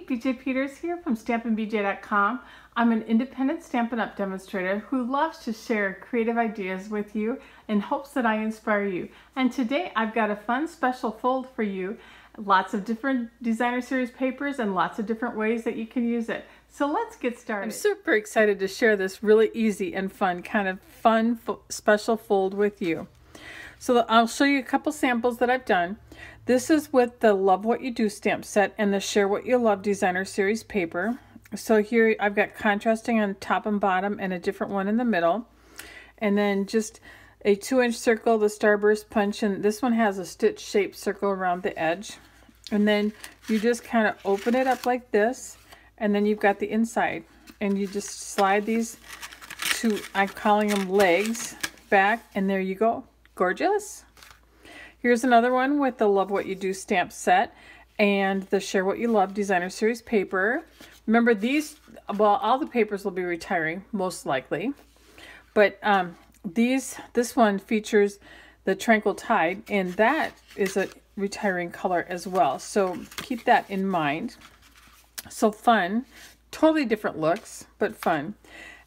BJ Peters here from StampinBJ.com. I'm an independent Stampin' Up! Demonstrator who loves to share creative ideas with you in hopes that I inspire you. And today I've got a fun special fold for you. Lots of different designer series papers and lots of different ways that you can use it. So let's get started. I'm super excited to share this really easy and fun special fold with you. So I'll show you a couple samples that I've done. This is with the Love What You Do stamp set and the Share What You Love designer series paper. So here I've got contrasting on top and bottom and a different one in the middle. And then just a 2-inch circle, the Starburst punch, and this one has a stitch shaped circle around the edge. And then you just kind of open it up like this, and then you've got the inside. And you just slide these two, I'm calling them legs, back, and there you go. Gorgeous. Here's another one with the Love What You Do stamp set and the Share What You Love designer series paper. Remember these, well, all the papers will be retiring most likely, but this one features the Tranquil Tide, and that is a retiring color as well, so keep that in mind. So fun, totally different looks, but fun.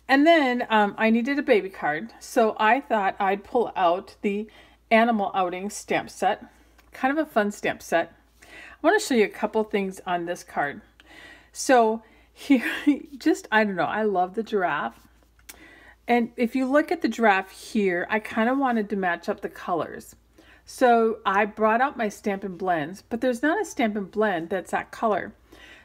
And then I needed a baby card, so I thought I'd pull out the Animal Outing stamp set. Kind of a fun stamp set. I want to show you a couple things on this card. So here, I don't know, I love the giraffe. And if you look at the giraffe here, I kind of wanted to match up the colors. So I brought out my Stampin' Blends, but there's not a Stampin' Blend that's that color.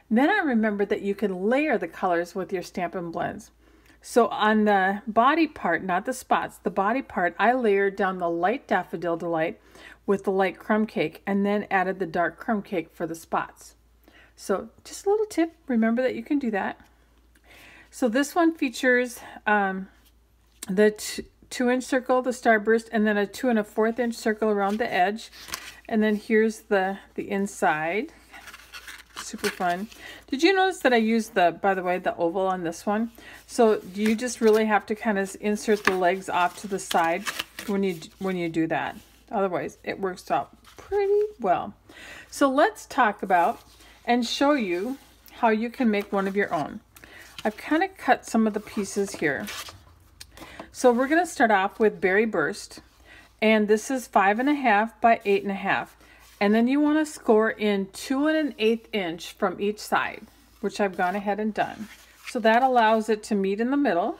And then I remembered that you can layer the colors with your Stampin' Blends. So on the body part, not the spots, the body part, I layered down the light Daffodil Delight with the light Crumb Cake and then added the dark Crumb Cake for the spots. So just a little tip, remember that you can do that. So this one features the 2-inch circle, the Starburst, and then a 2 1/4 inch circle around the edge. And then here's the inside. Super fun. Did you notice that I used by the way, the oval on this one? So you just really have to kind of insert the legs off to the side when you do that. Otherwise, it works out pretty well. So let's talk about and show you how you can make one of your own. I've kind of cut some of the pieces here. So we're going to start off with Berry Burst, and this is 5 1/2 by 8 1/2. And then you want to score in 2 1/8 inch from each side, which I've gone ahead and done. So that allows it to meet in the middle.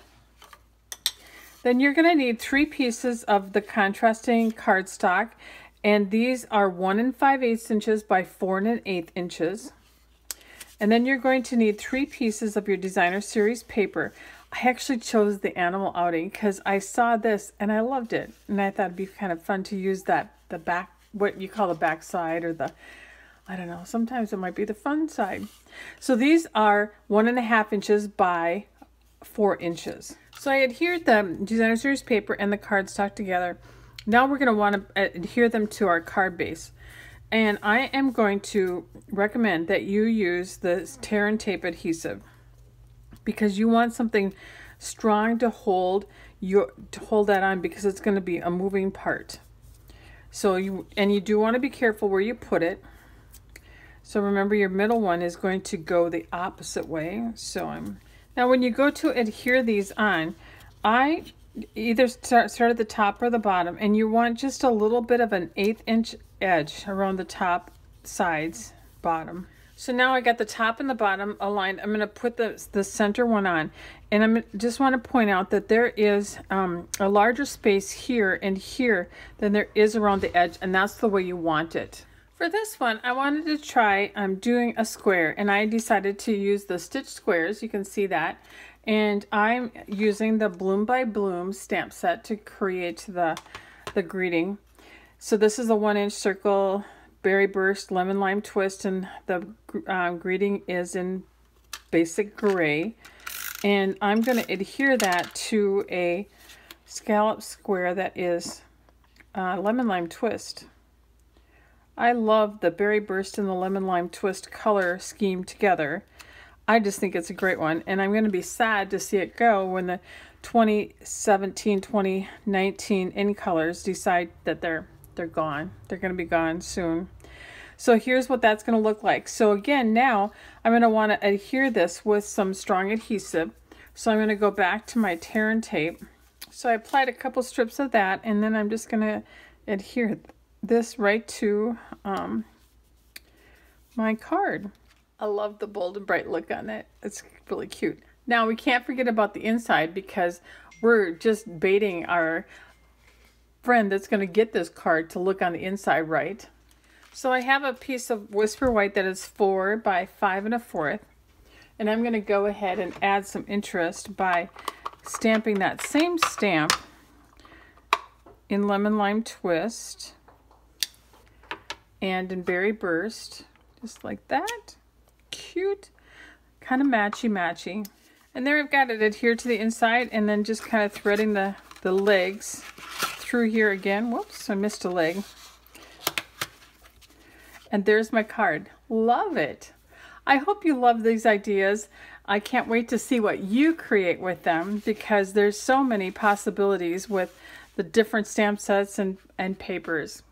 Then you're going to need 3 pieces of the contrasting cardstock, and these are 1 5/8 inches by 4 1/8 inches. And then you're going to need 3 pieces of your designer series paper. I actually chose the Animal Outing because I saw this and I loved it, and I thought it'd be kind of fun to use the back, what you call the back side, or I don't know, sometimes it might be the fun side. So these are 1 1/2 inches by 4 inches. So I adhered the designer series paper and the cardstock together. Now we're going to want to adhere them to our card base. And I am going to recommend that you use the tear and tape adhesive, because you want something strong to hold that on, because it's going to be a moving part. So you do want to be careful where you put it. So remember, your middle one is going to go the opposite way. Now when you go to adhere these on, I either start at the top or the bottom, and you want just a little bit of an 1/8 inch edge around the top, sides, bottom. So now I got the top and the bottom aligned. I'm going to put the center one on, and I just want to point out that there is a larger space here and here than there is around the edge, and that's the way you want it. For this one, I wanted to try doing a square, and I decided to use the stitch squares. You can see that. And I'm using the Bloom by Bloom stamp set to create the greeting. So this is a 1-inch circle, Berry Burst, Lemon Lime Twist, and the greeting is in basic gray. And I'm going to adhere that to a scallop square that is Lemon Lime Twist. I love the Berry Burst and the Lemon Lime Twist color scheme together. I just think it's a great one, and I'm going to be sad to see it go when the 2017-2019 in colors decide that they're gone. They're going to be gone soon. So here's what that's going to look like. So again, now I'm going to want to adhere this with some strong adhesive. So I'm going to go back to my tear and tape. So I applied a couple strips of that, and then I'm just going to adhere this right to my card. I love the bold and bright look on it. It's really cute. Now we can't forget about the inside, because we're just baiting our friend that's going to get this card to look on the inside right. So I have a piece of Whisper White that is 4 by 5 1/4, and I'm going to go ahead and add some interest by stamping that same stamp in Lemon Lime Twist and in Berry Burst, just like that. Cute, kind of matchy. And there I've got it adhered to the inside, and then just kind of threading the legs through here again. Whoops, I missed a leg. And there's my card. Love it. I hope you love these ideas. I can't wait to see what you create with them, because there's so many possibilities with the different stamp sets and papers.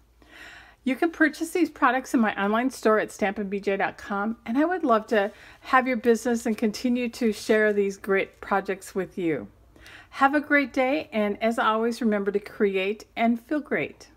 You can purchase these products in my online store at stampinbj.com, and I would love to have your business and continue to share these great projects with you. Have a great day, and as always, remember to create and feel great.